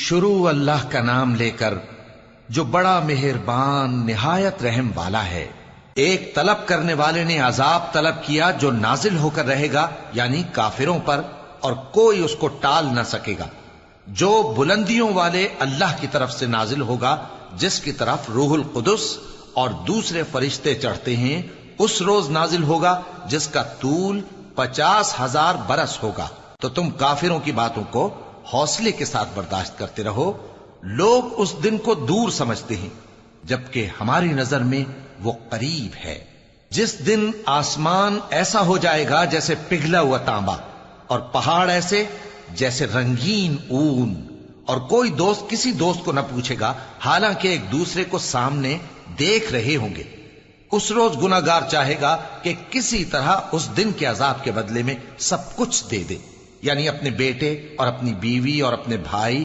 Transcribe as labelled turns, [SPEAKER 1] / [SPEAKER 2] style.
[SPEAKER 1] शुरू अल्लाह का नाम लेकर जो बड़ा मेहरबान निहायत रहम वाला है। एक तलब करने वाले ने अजाब तलब किया जो नाजिल होकर रहेगा, यानी काफिरों पर, और कोई उसको टाल न सकेगा। जो बुलंदियों वाले अल्लाह की तरफ से नाजिल होगा, जिसकी तरफ रूहुल कुदस और दूसरे फरिश्ते चढ़ते हैं, उस रोज नाजिल होगा जिसका तूल 50,000 बरस होगा। तो तुम काफिरों की बातों को हौसले के साथ बर्दाश्त करते रहो। लोग उस दिन को दूर समझते हैं, जबकि हमारी नजर में वो करीब है। जिस दिन आसमान ऐसा हो जाएगा जैसे पिघला हुआ तांबा, और पहाड़ ऐसे जैसे रंगीन ऊन, और कोई दोस्त किसी दोस्त को न पूछेगा, हालांकि एक दूसरे को सामने देख रहे होंगे। उस रोज गुनाहगार चाहेगा कि किसी तरह उस दिन के अजाब के बदले में सब कुछ दे दे, यानी अपने बेटे और अपनी बीवी और अपने भाई